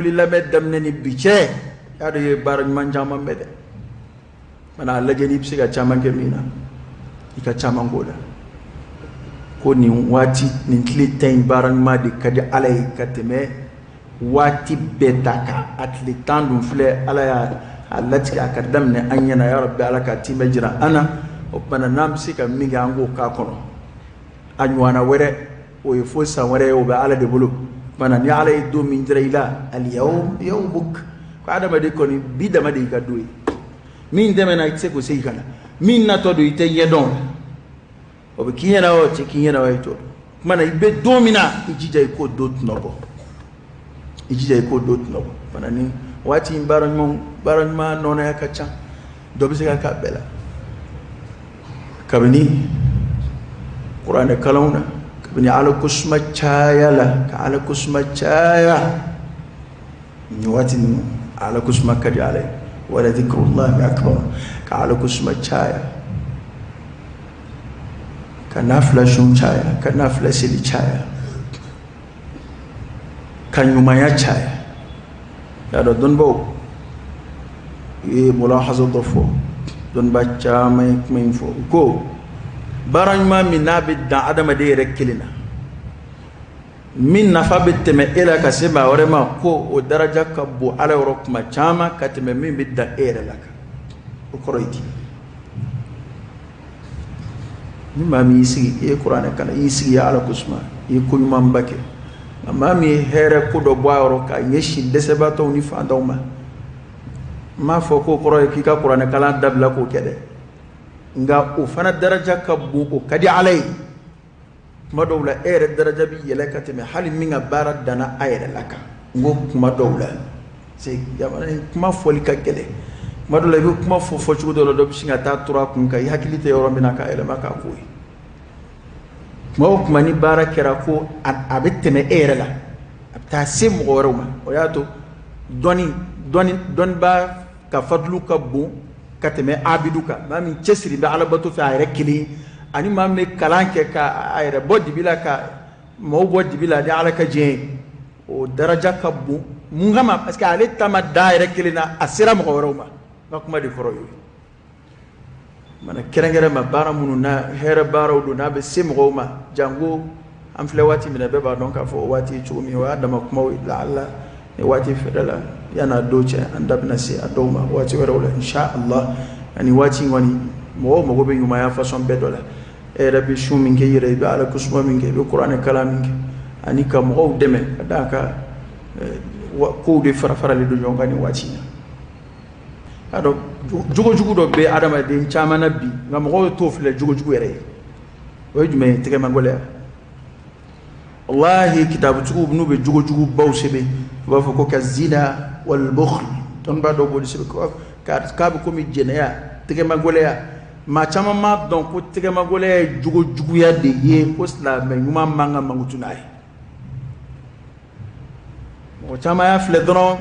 لله مد من نبيشه هذا يرى بارن ما جامع مد من الله جنيب سيجا جامع كمينا إكا جامع غولا كوني واتي نتلي تين بارن ما دي كدي عليه كتمه واتي بداكا أتلتان دون فلي على التي أكدمنا أننا يا رب على كتيم جرا أنا وبنا نامسك ميجا عنو كاكونو أنوانا ورا ويفوسا ورا وبعلى دبلو بنا نعلى يدو من جريلا اليوم يومك كذا ما ديكوني بيدا ما ديكا دوي مين دمنا يتسكو سيكنا مين ناتودو يتيجدون وبكينا وتكينا ويتو mana ibe domina ijija iko dot nobo bana ni wati baran ma nona yakacha dobi se ka bela kabini qur'an kalauna kabini ala kusma chaya la ka ala kusma chaya ni wati ala kusma kadi ala wala dhikrullah akbar ka ala kusma chaya kanafla shun chaya kanafla sili chaya kanyuma ya chaya ya do don bo e mulahaza dofo don bacca may fo ko baran ma min nabi da adama de rekilina min nafa bitme ila kasema warema ko o daraja kabbu ala rokma chama katme min bidda era laka o koroyti ni mami isi e qur'an kala isi ya ala kusma e kunyuma mbake mami here ko do boaro ka yeshi desebato ni fa dawma ma fo ko qoroy ki ka qur'an kala dabla ko kede nga o fana daraja kabbu o kadi alay madawla ere daraja bi yelakati me hal minga barad dana ayre laka ngo kuma dawla se yamana kuma foli ka kede madula bi kuma fo chudo do singa ta tura kun ka hakilite yoro mina ka ele maka koy mo kuma ni barakira ko abiteme ere la ta sim goroma o yato don ba ka fadlu ka bu kateme abiduka mami chesri be alabatu fi ayre kili ani mamme kalanke ka ayre boddi bila ka mo boddi bila di alaka je o daraja ka bu mungama parce que ale tamada ayre kili na asira mo goroma kuma di koroyo mana kerengere ma bara munu na here bara do na be simgo ma jango am fle wati mina be ba donc afo wati chumi wa dama kuma la alla ne wati fedala yana doce andabna si adoma wati wala insha Allah ani wati wani mo go be yuma ya façon be dola e rabbi shumi nge yire be ala kusma minge be qur'an kalam minge ani kam mo deme daka ko de fara le do jongani wati ado jugo do be adama de chama nabi ngam go to fle jugo yere o jume tege mangole wallahi kitabu tugu nu be jugo baw sebe wa fo ko ka zina wal bukhl ton ba do bodi sebe ko ka ko mi jeneya tege magoleya ma chama ma don ko tege magoleya jugo ya de ye ko islam nyuma manga mangutunai o chama ya fle dron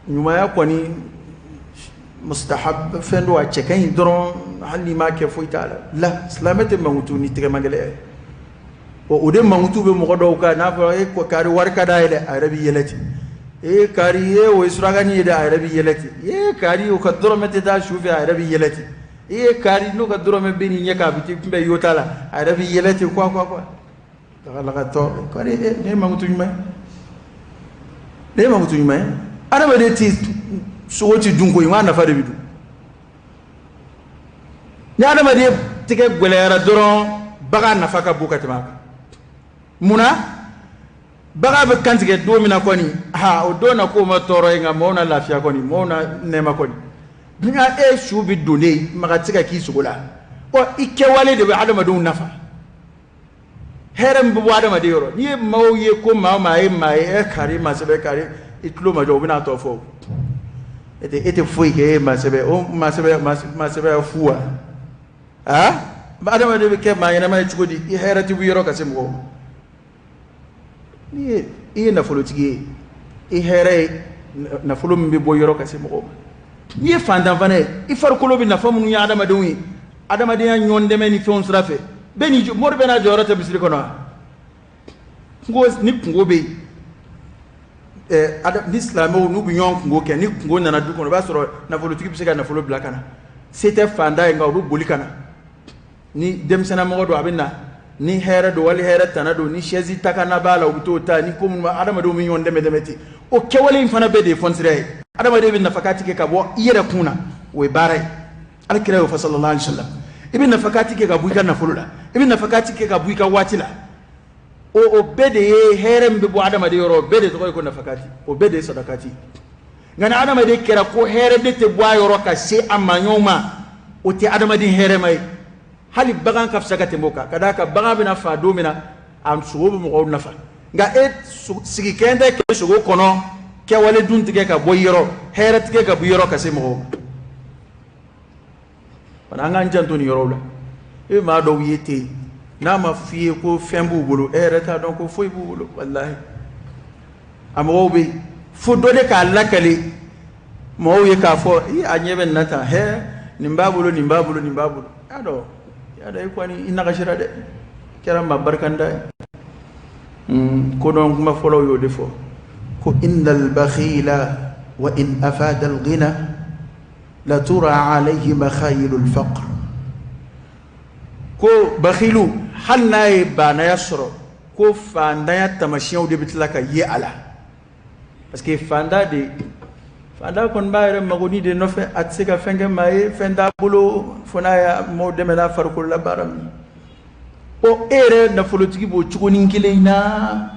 nyuma ya kwani mustahab fendo a chekan dron hali ma ke fo itala la islamete mangutuni tege magoleya o de mangutu be mo do ka na ko kari warka da ile arabi yelati kari ye o isragani da arabi yelati kari o kadro mete da shufi arabi yelati kari no kadro me beni nyaka biti kumbe yotala arabi yelati kwa daga ka to kari ne mangutu nyuma arabe de ti sowoti dunko yi wana fare bidu nya arabe de tike golera doron baga nafaka bukati maka muna baga be kantige do mina koni o do na ko ma toro nga mona lafiya koni mona nema koni binga shubi dole maga tika ki sugula o ikke wale de be adama do nafa herem bu adama de yoro ni mawye ko ma kari ma sebe kari itlo ma do bina to fo ete foi ke ma sebe fuwa ba adama de be ke ma yana ma chugodi herati bu yoro kasimo ni na folo tigi here na folo mbe bo yoro kasimo ni fanda vane ifar kolo bi na famu ya adama dewi adama de nyonde meni fon srafe beni morbe na jorata bisri kono ngo be adam islamo nu bi nyon ngo ke ni ngo na du kono ba soro na folo tigi bisega na folo blakana c'était fanda nga obu bolikana ni demsena mo do abinna ni hera do wali hera tanado ni shezi takana bala ubuto ta ni ko mun adama do min yonde medemeti o kewale infana be de fonsire adama de bin nafakati ke kabo yere kuna we barai alkira wa sallallahu alaihi wasallam ibn nafakati ke gabu kan nafulula ibn nafakati ke gabu kan watila o bede ye herem be bo adama de yoro bede to ko nafakati o bede sadakati ngana adama de kera ko here de te bo yoro ka se amanyoma o te adama de here mai hali bagan ka fsaka temboka kadaka bagan bina fa domina am sugo mo nafa nga sigi kende ke sugo kono ke wale duntige ka boyiro heratige ka boyiro ka semo bana nga njanto ni yoro la ma do yete na ma fiye ko fembu bulu herata donc ko foy bulu wallahi am wobe fo do de ka lakale mo ye ka fo anyebe nata he nimbabulo ado ada ikwani ina gashira de kera mabarkanda ko don kuma follow yo defo ko innal bakhila wa in afada al ghina la tura alayhi makhayil al faqr ko bakhilu halnay bana yasro ko fanda ya tamashiyo de bitlaka ye ala parce que fanda kon bayre magoni de no fe atsika fenge maye fenda bulo fonaya mo demena farkul la baram o ere na folotigi bo chukoni nkilena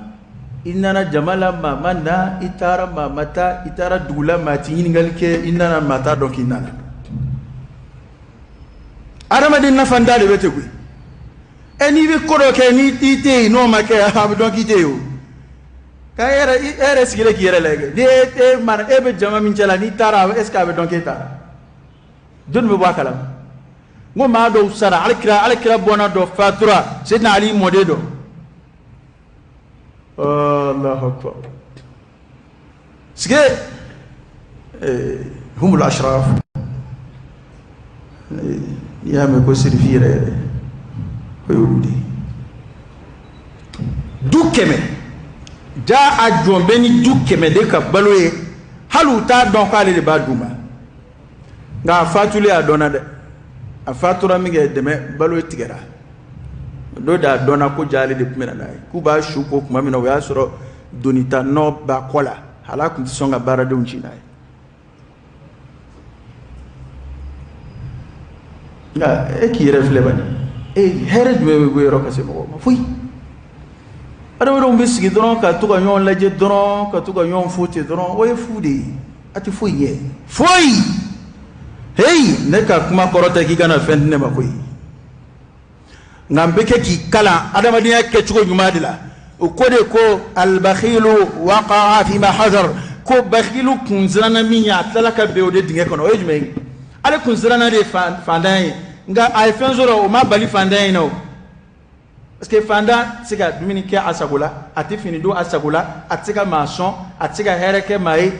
inana jamala mamanda itara mamata itara dula mati ngalke inana mata donc inana arama de na fanda de bete gui eni bi kodo ke ni tite no make ha donc iteyo era sigile ki yere lege de man ebe jama min chala ni tara est-ce que donc tara don me ba kala ngo ma do sara alkira bona do fatura sidna ali modedo Allahu akbar sige humul ashraf ya me ko sirfire hoyudi dukeme ja a jombe ni dukeme de ka baloye haluta don kale de baduma nga fatule adona de a fatura mi ge deme baloye tigera do da dona ko jali de kumena nay ku ba shuko kuma mina ya soro donita no ba kola hala kun songa bara de unchi nay nga ki refle bani hered me go yoro kase mo fui ada wado mbisigi doron ka tuka nyon laje doron ka tuka nyon fote doron oye fude ati fuye foi hey ne ka kuma korota ki kana fend ne makoy ngambeke ki kala adama dia ke chuko nyuma dila ukode ko al-bakhilu waqa'a fi ma hadar ko bakhilu kunzrana minya talaka be o de dinge kono o jume ale kunzrana de fandan nga ay fenzoro o ma bali fandan no parce que fanda siga dumini ke asagula ati fini do asagula atika maçon atika hereke mai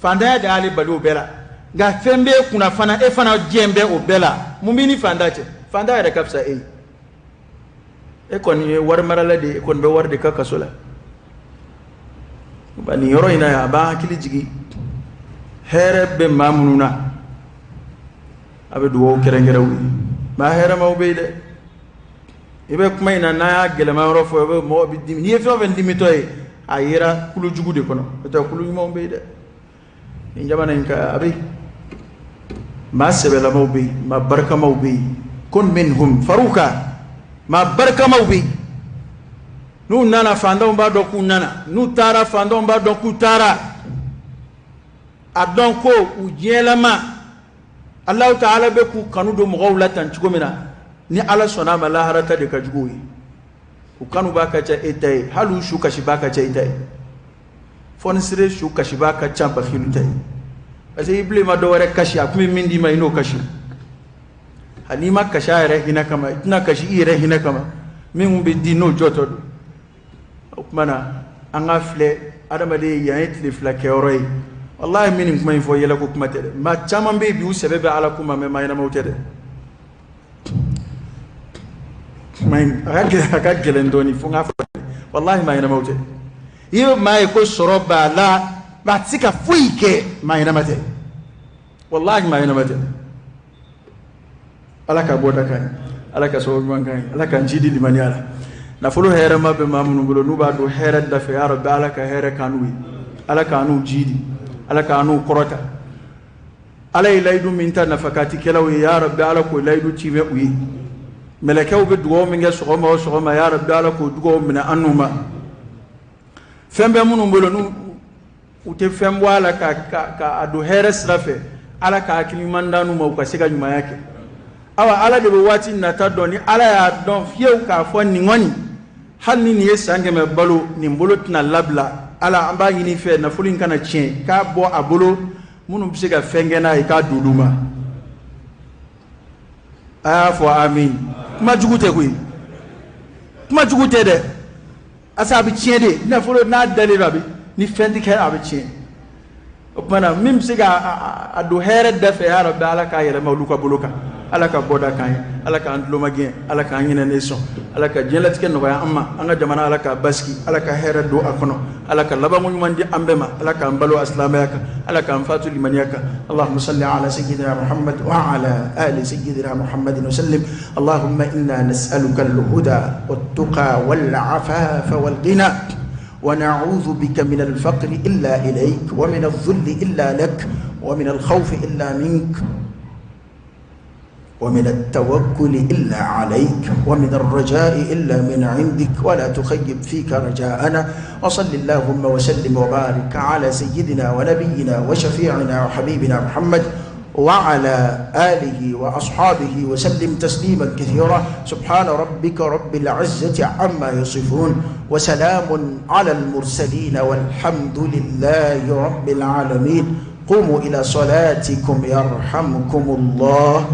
fanda da ali bali o bela nga fembe kuna fana e fana jembe o bela mumini fanda ce fanda da kafsa e kon ye war marala de kon be war de ka kasola bani yoro ina ya ba hakili jigi here be mamununa abe duwo kerengere wi ma here ma be de ibe kuma ina na ya gelema yoro fo be mo bi dim ni fe ben dimito e ayira kulu jugu de kono to kulu mo be de ni jamana inka abi ma sebela mo be ma barka mo be kun minhum faruka ma barka mawbi nu nana fandon ba do ku nana nu tara fandon ba do ku tara adon ko ujelama Allah ta'ala be ku kanu do mo gawla tan ci gomina ni ala sona ma la harata de ka jugoyi ku kanu ba ka ca etay halu shu kashi ba ka ca etay fon sire shu kashi ba ka ca ba khilu tay parce que ible ma do wore kashi akumi mindi ma ino kashi halima kashayre hina kama itna kashi ire hina kama min be dino joto mana anga fle adama de yayit le fla kewroy wallahi min kuma info yela ko kuma tede ma chama be bi usebebe ala kuma me mayna mawtede may aga gelendoni funga wallahi mayna mawtede yo may ko soroba la batika fuike mayna mate wallahi mayna mate alaka boda kan alaka so man kan alaka jidi limani ala na fulu here mabbe mamunu bulo nuba do here da fe ya rabbi alaka here kanui alaka anu jidi alaka anu korota alay laydu minta nafakati kelawi ya rabbi alako laydu chime uyi melakaw be dugo minga sogoma ya rabbi alako dugo mina anuma fembe munu bulo nu ute fembo alaka ka adu here srafe alaka akilimandanu ma ukasika nyuma yake awa ala de wati nata doni ala ya don fiew ka fo ni ngoni hal ni ye sange me balo ni mbolo tina labla ala amba yini fe na fulin kana chien ka bo abolo munu bise ga fengena e ka duduma aya fo amin kuma jugute kuyi kuma jugute de asa bi chien de na fulo na dali rabi ni fendi ke abi chien opana mim siga adu here de fe ya rabbi ala ka yele mawluka buluka alaka boda kan alaka andlo magien alaka nyina nation alaka jelatike no ya amma anga jamana alaka baski alaka hera do akono alaka labangu mandi ambema alaka ambalo aslamaka alaka amfatu limaniyaka allahumma salli ala sayyidina muhammad wa ala ali sayyidina muhammad wa sallim allahumma inna nas'aluka al-huda wat-tuqa wal-afafa wal-ghina ونعوذ بك من الفقر إلا إليك ومن الذل إلا لك ومن الخوف إلا منك ومن التوكل إلا عليك ومن الرجاء إلا من عندك ولا تخيب فيك رجاءنا وصل اللهم وسلم وبارك على سيدنا ونبينا وشفيعنا وحبيبنا محمد وعلى آله وأصحابه وسلم تسليما كثيرا سبحان ربك رب العزة عما يصفون وسلام على المرسلين والحمد لله رب العالمين قوموا إلى صلاتكم يرحمكم الله